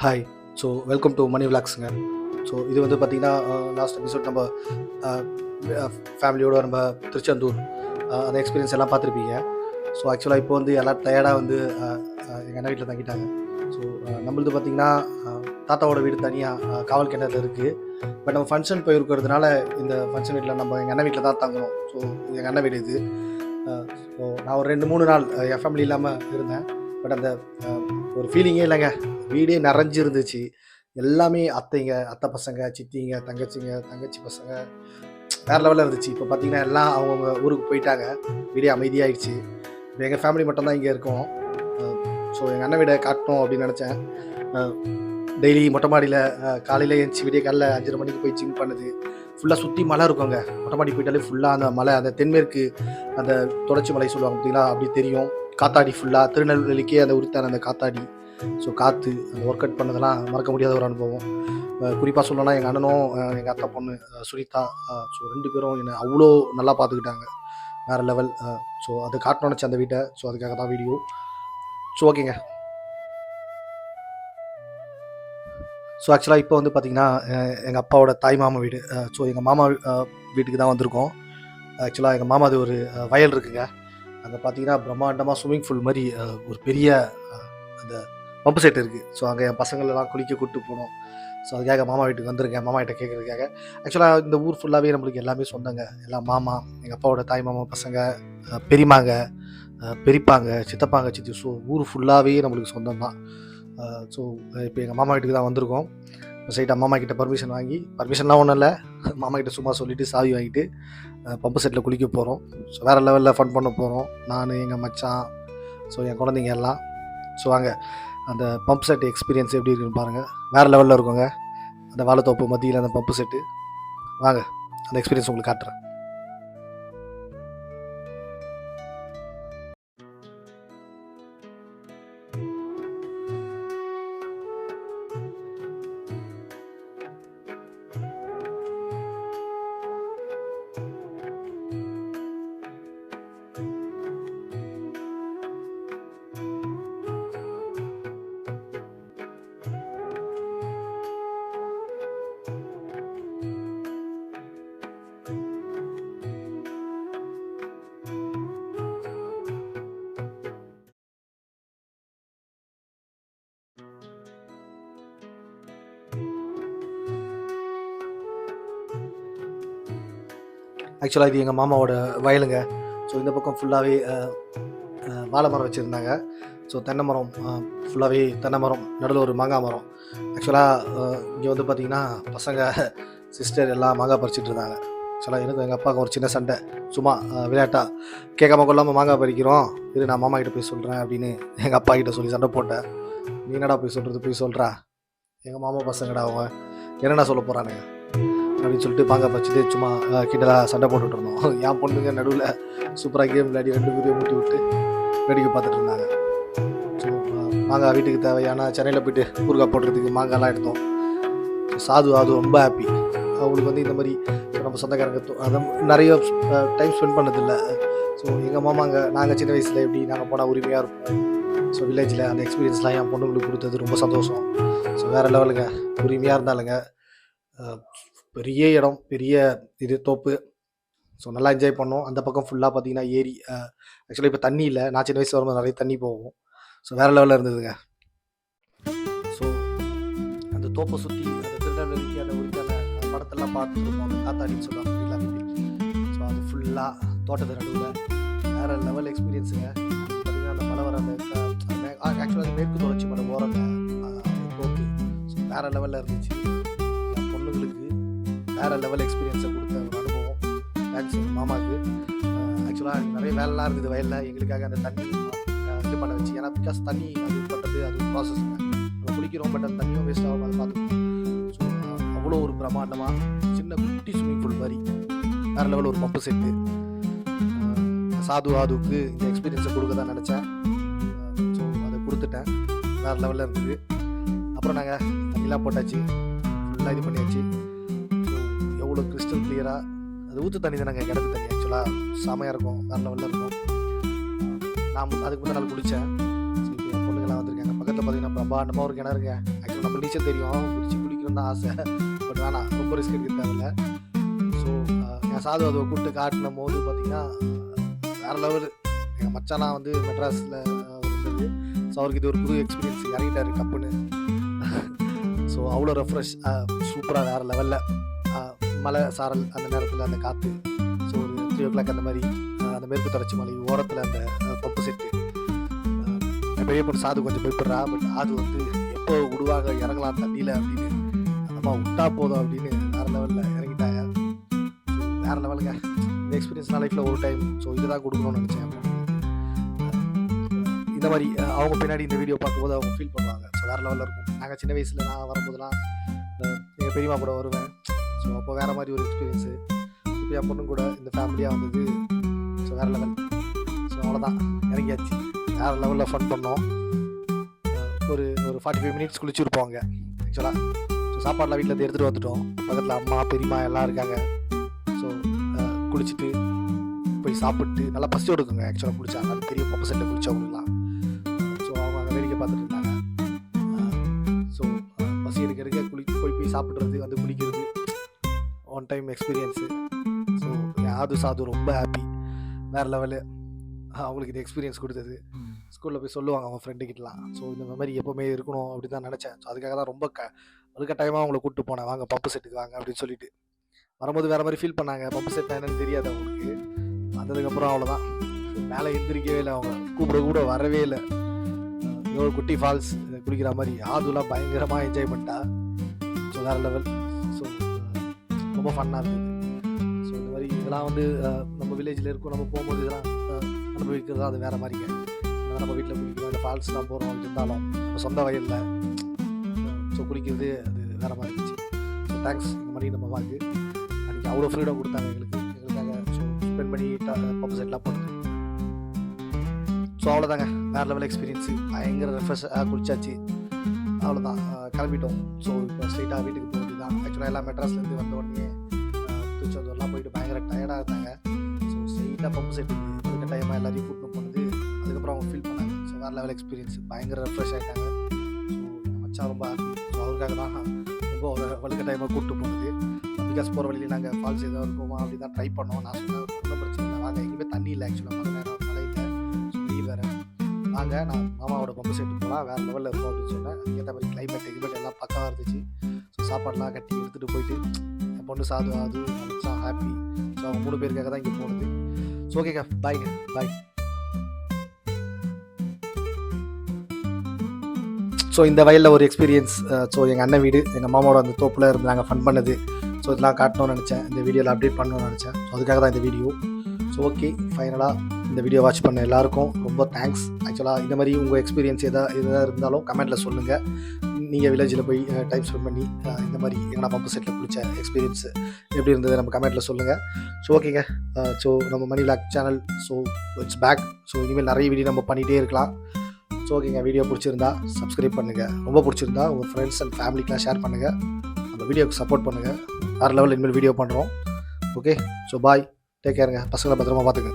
Hi. So welcome to money விலாக்ஸுங்க. So இது வந்து பார்த்திங்கன்னா லாஸ்ட் எபிசோட் நம்ம ஃபேமிலியோடு நம்ம திருச்செந்தூர் அந்த எக்ஸ்பீரியன்ஸ் எல்லாம் பார்த்துருப்பீங்க. ஸோ ஆக்சுவலாக இப்போ வந்து எல்லாம் டயர்டாக வந்து எங்கள் அண்ணன் வீட்டில் தங்கிட்டாங்க. ஸோ நம்மளது பார்த்திங்கன்னா தாத்தாவோட வீடு தனியாக காவல் கிணறு இருக்குது. பட் நம்ம ஃபங்க்ஷன் போயிருக்கிறதுனால இந்த ஃபங்க்ஷன் வீட்டில் நம்ம எங்கள் அண்ணன் வீட்டில் தான் தங்கணும். ஸோ எங்கள் அண்ணன் வீடு இது. ஸோ நான் ஒரு 2-3 நாள் என் ஃபேமிலி இல்லாமல் இருந்தேன். பட் அந்த ஒரு ஃபீலிங்கே இல்லைங்க. வீடே நிறைஞ்சு இருந்துச்சு. எல்லாமே அத்தை பசங்க, சித்திங்க, தங்கச்சி பசங்க வேறு லெவலில் இருந்துச்சு. இப்போ பார்த்தீங்கன்னா எல்லாம் அவங்கவுங்க ஊருக்கு போயிட்டாங்க. வீடே அமைதியாகிடுச்சு. இப்போ எங்கள் ஃபேமிலி மட்டும்தான் இங்கே இருக்கோம். ஸோ எங்கள் அண்ணன் வீடை காட்டணும் அப்படின்னு நினச்சேன். டெய்லி மொட்டை மாடியில் காலையில் எழுந்துச்சி விடிய காலைல 5:30 மணிக்கு போய் ஜிம் பண்ணுது. ஃபுல்லாக சுற்றி மலை இருக்குங்க. மொட்டை மாடி போயிட்டாலே ஃபுல்லாக அந்த மலை, அந்த தென்மேற்கு அந்த தொடர்ச்சி மலை சொல்லுவாங்க பார்த்தீங்களா, அப்படி தெரியும். காத்தாடி ஃபுல்லாக திருநெல்வேலிக்கே அந்த உரித்தான அந்த காத்தாடி. ஸோ காற்று அந்த ஒர்க் அவுட் பண்ணதெல்லாம் மறக்க முடியாத ஒரு அனுபவம். குறிப்பாக சொல்லணும்னா எங்கள் அண்ணனும் எங்கள் அத்தை பொண்ணு சுனிதா, ஸோ 2 பேரும் என்னை அவ்வளோ நல்லா பார்த்துக்கிட்டாங்க. வேறு லெவல். ஸோ அது காட்டணும்னு நினச்சேன் அந்த வீட்டை. ஸோ அதுக்காக தான் வீடியோ. ஸோ ஓகேங்க. ஸோ ஆக்சுவலாக இப்போ வந்து பார்த்திங்கன்னா எங்கள் அப்பாவோட தாய் மாமா வீடு. ஸோ எங்கள் மாமா வீட்டுக்கு தான் வந்திருக்கோம். ஆக்சுவலாக எங்கள் மாமா அது ஒரு வயல் இருக்குங்க. அங்கே பார்த்தீங்கன்னா பிரம்மாண்டமாக ஸ்விம்மிங் பூல் மாதிரி ஒரு பெரிய அந்த பம்பு செட் இருக்குது. ஸோ அங்கே என் பசங்களெல்லாம் குளிக்க கூப்பிட்டு போனோம். ஸோ அதுக்காக மாமா வீட்டுக்கு வந்திருக்கேன், மாமா கிட்ட கேட்குறதுக்காக. ஆக்சுவலாக இந்த ஊர் ஃபுல்லாகவே நம்மளுக்கு எல்லாமே சொந்தங்க. எல்லாம் மாமா, எங்கள் அப்பாவோட தாய் மாமா பசங்க, பெரியமாங்க, பெரியப்பாங்க, சித்தப்பாங்க, சித்தி. ஸோ ஊர் ஃபுல்லாகவே நம்மளுக்கு சொந்தம் தான். ஸோ இப்போ எங்கள் மாமா வீட்டுக்கு தான் வந்திருக்கோம். சைட்டாக மாமா கிட்ட பர்மிஷன்லாம் ஒன்றும் இல்லை. மாமா கிட்ட சும்மா சொல்லிவிட்டு சாவி வாங்கிட்டு பம்பு செட்டில் குளிக்க போகிறோம். ஸோ வேறு லெவலில் ஃபன் பண்ண போகிறோம். நான், எங்கள் மச்சான், ஸோ என் குழந்தைங்க எல்லாம். ஸோ வாங்க அந்த பம்ப் செட் எக்ஸ்பீரியன்ஸ் எப்படி இருக்குன்னு பாருங்கள். வேறு லெவலில் இருக்குங்க. அந்த வாழைத்தோப்பு மத்தியில் அந்த பம்பு செட்டு. வாங்க அந்த எக்ஸ்பீரியன்ஸ் உங்களுக்கு காட்டுறேன். ஆக்சுவலாக இது எங்கள் மாமாவோட வயலுங்க. ஸோ இந்த பக்கம் ஃபுல்லாகவே வாழை மரம் வச்சுருந்தாங்க. ஸோ தென்னை மரம், ஃபுல்லாகவே தென்னை மரம், நடுவில் ஒரு மாங்காய் மரம். ஆக்சுவலாக இங்கே வந்து பார்த்திங்கன்னா பசங்க, சிஸ்டர் எல்லாம் மாங்காய் பறிச்சிட்டு இருந்தாங்க. ஆக்சுவலாக எனக்கும் எங்கள் அப்பாவுக்கு ஒரு சின்ன சண்டை. சும்மா விளையாட்டா கேட்காம கொள்ளாமல் மாங்காய் பறிக்கிறோம், இது நான் மாமா கிட்ட போய் சொல்கிறேன் அப்படின்னு எங்கள் அப்பா கிட்ட சொல்லி சண்டை போட்டேன். நீ என்னடா போய் சொல்கிறது, போய் சொல்கிறா, எங்கள் மாமா பசங்கடா அவங்க, என்னென்ன சொல்ல போகிறானுங்க அப்படின்னு சொல்லிட்டு மாங்காய் பறிச்சுட்டு சும்மா கிட்டலாம் சண்டை போட்டுட்டு இருந்தோம். என் பொண்ணுங்க நடுவில் சூப்பராக கேம் விளையாடி 2 பேரையும் மூட்டி விட்டு வேடிக்கை பார்த்துட்டு இருந்தாங்க. ஸோ மாங்காய் வீட்டுக்கு தேவையான சென்னையில் போய்ட்டு ஊறுகாய் போடுறதுக்கு மாங்காய்லாம் எடுத்தோம். ஸோ சாது அது ரொம்ப ஹாப்பி. அவங்களுக்கு வந்து இந்த மாதிரி நம்ம சொந்தக்காரங்க அதை நிறைய டைம் ஸ்பெண்ட் பண்ணதில்லை. ஸோ எங்கள் மாமாங்க நாங்கள் சின்ன வயசில் எப்படி நாங்கள் போனால் உரிமையாக இருப்போம். ஸோ வில்லேஜில் அந்த எக்ஸ்பீரியன்ஸ்லாம் என் பொண்ணுங்களுக்கு கொடுத்தது ரொம்ப சந்தோஷம். ஸோ வேறு லெவலுங்க. உரிமையாக இருந்தாலுங்க. பெரிய இடம், பெரிய இது தோப்பு. ஸோ நல்லா என்ஜாய் பண்ணோம். அந்த பக்கம் ஃபுல்லாக பார்த்தீங்கன்னா ஏரி. ஆக்சுவலாக இப்போ தண்ணி இல்லை. நான் சின்ன வயசு வரும்போது நிறைய தண்ணி போகும். ஸோ வேறு லெவலில் இருந்ததுங்க. ஸோ அந்த தோப்பை சுற்றி அந்த திருநெல்வேலிக்கு அந்த உரித்தான படத்தெல்லாம் பார்த்துருப்போம். அந்த காத்தாடின்னு சொல்லுவாங்க எல்லாமே. ஸோ அது ஃபுல்லாக தோட்டத்து நடுவில் வேறு லெவல் எக்ஸ்பீரியன்ஸுங்க. பார்த்தீங்கன்னா அந்த மலை வர அந்த ஆக்சுவலாக அது மேற்கு தொடர்ச்சி மலை ஓரங்க தோப்பு. ஸோ வேறு லெவலில் இருந்துச்சு. என் பொண்ணுங்களுக்கு வேறு லெவல் எக்ஸ்பீரியன்ஸை கொடுத்த ஒரு அனுபவம். தேங்க்ஸ் மாமாவுக்கு. ஆக்சுவலாக நிறைய வேலைலாம் இருந்தது வயலில். எங்களுக்காக அந்த தண்ணி இது பண்ண வச்சு, ஏன்னா பிகாஸ் தண்ணி அது பண்ணுறது அது ஒரு ப்ராசஸ்ங்க. நம்ம குளிக்கிறோம், பட் அந்த தண்ணியும் வேஸ்ட் ஆகும், அதை பார்த்துக்கணும். ஸோ அவ்வளோ ஒரு பிரம்மாண்டமாக சின்ன குட்டி ஸ்விம்மிங் பூல் மாதிரி வேறு லெவல் ஒரு பம்பு செட்டு. ஆதுவுக்கு இந்த எக்ஸ்பீரியன்ஸை கொடுக்க தான் நினச்சேன். ஸோ அதை கொடுத்துட்டேன். வேறு லெவலில் இருந்தது. அப்புறம் நாங்கள் தண்ணிலாம் போட்டாச்சு, ஃபுல்லாக இது பண்ணியாச்சு. எவ்வளோ கிறிஸ்டல் கிளியராக அது ஊற்று தண்ணி தானேங்க, கிணத்து தண்ணி. ஆக்சுவலாக செமையாக இருக்கும், வேறு லெவலில் இருக்கும். நான் அதுக்கு முந்தின நாள் குளித்தேன். ஸோ இப்போ என் பொண்ணுங்கள்லாம் வந்திருக்காங்க. பக்கத்தில் பார்த்தீங்கன்னா பிரம்மாண்டமாக ஒரு கிணறுங்க. ஆக்சுவலாக ஆக்சுவலாக நம்ம நீச்சல் தெரியும், குளிக்கணும் தான் ஆசை. பட் வேணாம், ரொம்ப ரிஸ்க் எடுக்க தேவையில்ல. ஸோ என் சாது அதை கூப்பிட்டு காட்டின போது பார்த்தீங்கன்னா வேறு லெவலு. எங்கள் மச்சாலாம் வந்து மெட்ராஸில் இருந்தது. ஸோ அவருக்கு இது ஒரு புது எக்ஸ்பீரியன்ஸ், இறங்கிட்டார் டப்புன்னு. ஸோ அவ்வளோ ரெஃப்ரெஷ், சூப்பராக வேறு லெவலில் மலை சாரல் அந்த நேரத்தில் அந்த காற்று. ஸோ ஒரு 3 o'clock அந்த மாதிரி அந்த மேற்கு தொடர்ச்சி மலை ஓரத்தில் அந்த பப்பு செட்டு. பெரிய பொண்ணு சாது கொஞ்சம் பயப்படுறா. பட் அது வந்து எப்போ விடுவாங்க இறங்கலாம் தண்ணியில் அப்படின்னு, அம்மா விட்டா போதும் அப்படின்னு வேறு லெவலில் இறங்கிட்டாங்க. வேறு லெவலுங்க இந்த எக்ஸ்பீரியன்ஸ் நான் லைஃப்பில் ஒரு டைம். ஸோ இதுதான் கொடுக்கணும்னு நினச்சேன். இந்த மாதிரி அவங்க பின்னாடி இந்த வீடியோ பார்க்கும்போது அவங்க ஃபீல் பண்ணுவாங்க. ஸோ வேறு லெவலில் இருக்கும். நாங்கள் சின்ன வயசில் நான் வரும்போதெல்லாம் எங்கள் பெரியம்மா கூட வருவேன். ஸோ அப்போ வேறு மாதிரி ஒரு எக்ஸ்பீரியன்ஸு. இப்போ என் பொண்ணு கூட இந்த ஃபேமிலியாக வந்தது. ஸோ வேறு லெவல். ஸோ அவ்வளோதான், இறங்கியாச்சு. வேறு லெவலில் ஃபன் பண்ணோம். ஒரு 45 minutes குளிச்சுருப்போம் அங்கே ஆக்சுவலாக. ஸோ சாப்பாடெலாம் வீட்டிலேருந்து எடுத்துகிட்டு வந்துட்டோம். பக்கத்தில் அம்மா பெரியம்மா எல்லாம் இருக்காங்க. ஸோ குளிச்சுட்டு போய் சாப்பிட்டு நல்லா பசி எடுக்குங்க ஆக்சுவலாக குளிச்சா. அது பெரிய பப்பு செட்டில் குளிச்சவங்கலாம். ஸோ அவங்க அங்கே வேடிக்கை பார்த்துட்டு இருந்தாங்க. ஸோ பசி எடுக்க போய் சாப்பிட்றது வந்து குளிக்கிறது ஒன் டைம் எக்ஸ்பீரியன்ஸு. ஸோ யாரு சாது ரொம்ப ஹாப்பி, வேறு லெவலு. அவங்களுக்கு இது எக்ஸ்பீரியன்ஸ் கொடுத்தது. ஸ்கூலில் போய் சொல்லுவாங்க அவங்க ஃப்ரெண்டுக்கிட்டலாம். ஸோ இந்த மெமரி எப்போவுமே இருக்கணும் அப்படின்னு தான் நினச்சேன். ஸோ அதுக்காக தான் ரொம்ப வலுக்கட்டாயமாக அவங்கள கூப்பிட்டு போனேன், வாங்க பம்பு செட்டுக்கு வாங்க அப்படின்னு சொல்லிட்டு. வரும்போது வேறு மாதிரி ஃபீல் பண்ணாங்க. பம்பு செட் என்னன்னு தெரியாது அவங்களுக்கு. வந்ததுக்கப்புறம் அவ்வளோதான், மேலே எந்திரிக்கவே இல்லை, அவங்க கூட வரவே இல்லை. ஒரு குட்டி ஃபால்ஸ் குளிக்கிற மாதிரி அதுலாம் பயங்கரமாக என்ஜாய் பண்ணிட்டா. ஸோ வேறு லெவல். ஸோ ரொம்ப ஃபன்னாக இருந்தது. ஸோ இந்த மாதிரி இதெல்லாம் வந்து நம்ம வில்லேஜில் இருக்கும், நம்ம போகும்போது இதெல்லாம் அனுபவிக்கிறது அது வேறு மாதிரிங்க. நம்ம வீட்டில் குளிக்கிறோம், இல்லை ஃபால்ஸ்லாம் போகிறோம் இருந்தாலும் நம்ம சொந்த வயலில் ஸோ குளிக்கிறது அது வேறு மாதிரி இருந்துச்சு. ஸோ தேங்க்ஸ் இந்த மாதிரி நம்ம வாக்கு அன்றைக்கி அவ்வளோ ஃப்ரீடம் கொடுத்தாங்க எங்களுக்காக. ஸோ ஸ்பெண்ட் பண்ணி பம்பு செட்லாம் போட்டு. ஸோ அவ்வளோதாங்க, வேறு லெவல் எக்ஸ்பீரியன்ஸு. பயங்கர ரெஃப்ரெஷ்ஷாக குளிச்சாச்சு. அவ்வளோதான், கிளம்பிட்டோம். ஸோ இப்போ ஸ்ட்ரெயிட்டாக வீட்டுக்கு போக வேண்டியதான். ஆக்சுவலாக எல்லாம் மெட்ராஸ்லேருந்து வந்த உடனே திருச்செந்தூர்லாம் போயிட்டு பயங்கர டயர்டாக இருந்தாங்க. ஸோ ஸ்ட்ரெயிட்டாக பம்பு செட்டுக்கு இருக்க டைமாக எல்லாரையும் கூட்டிட்டு போனது. அதுக்கப்புறம் அவங்க ஃபீல் பண்ணாங்க. ஸோ வேறு லெவல் எக்ஸ்பீரியன்ஸ், பயங்கர ரெஃப்ரெஷ் ஆகிட்டாங்க. ஸோ எங்கள் மச்சான் ரொம்ப ஹாப்பி. ஸோ அவருக்காக தான் ரொம்ப வலுக்க டைமாக கூப்பிட்டு போனது. பிகாஸ் போகிற வழியில் நாங்கள் ஃபால்ஸ் ஏதாவது இருக்குமா அப்படி தான் ட்ரை பண்ணோம். நான் சொன்னேன் ஒன்றும் பிரச்சனை இல்லை வாங்க, எங்கேயுமே தண்ணி இல்லை ஆக்சுவலாக, மழை நேரம் மழையில். ஸோ வெயில் வேறு, வாங்க நான் மாமாவோட பம்பு செட்டு போகலாம், வேறு லெவலில் இருக்கும் அப்படின்னு சொன்னேன். அதுக்கேற்ற மாதிரி கிளைமேட் எல்லாம் பக்காவாக இருந்துச்சு. ஸோ சாப்பாடெலாம் கட்டி எடுத்துகிட்டு போயிட்டு என் பொண்ணு சாது அது மச்சான் ஹாப்பி. ஸோ அவங்க 3 பேருக்காக தான் இங்கே போனது. ஸோ ஓகேங்க, பாய்ங்க, பாய். ஸோ இந்த வயலில் ஒரு எக்ஸ்பீரியன்ஸ். ஸோ எங்கள் அண்ணன் வீடு, எங்கள் மாமாவோட அந்த தோப்பில் இருந்து நாங்கள் ஃபன் பண்ணது. ஸோ இதெல்லாம் காட்டணும்னு நினச்சேன், இந்த வீடியோவில் அப்டேட் பண்ணணும்னு நினச்சேன். ஸோ அதுக்காக தான் இந்த வீடியோ. ஸோ ஓகே, ஃபைனலாக இந்த வீடியோ வாட்ச் பண்ண எல்லாருக்கும் ரொம்ப தேங்க்ஸ். ஆக்சுவலாக இந்த மாதிரி உங்கள் எக்ஸ்பீரியன்ஸ் எதாவது இருந்தாலும் கமெண்ட்டில் சொல்லுங்கள். நீங்கள் வில்லேஜில் போய் டைம் ஸ்பெண்ட் பண்ணி இந்த மாதிரி எங்கன்னா பம்பு செட்டில் பிடிச்ச எக்ஸ்பீரியன்ஸ் எப்படி இருந்தது நம்ம கமெண்ட்டில் சொல்லுங்கள். ஸோ ஓகேங்க, ஸோ நம்ம money vlog channel so it's back. So இனிமேல் நிறைய வீடியோ நம்ம பண்ணிகிட்டே இருக்கலாம். ஸோ ஓகேங்க, வீடியோ பிடிச்சிருந்தா சப்ஸ்கிரைப் பண்ணுங்கள். ரொம்ப பிடிச்சிருந்தா உங்கள் ஃப்ரெண்ட்ஸ் அண்ட் ஃபேமிலிக்கெலாம் ஷேர் பண்ணுங்கள். அந்த வீடியோக்கு சப்போர்ட் பண்ணுங்கள். வேறு லெவலில் இனிமேல் வீடியோ பண்ணுறோம். ஓகே, ஸோ பாய், டேக் கேருங்க. பசங்களை பத்திரமா பார்த்துங்க.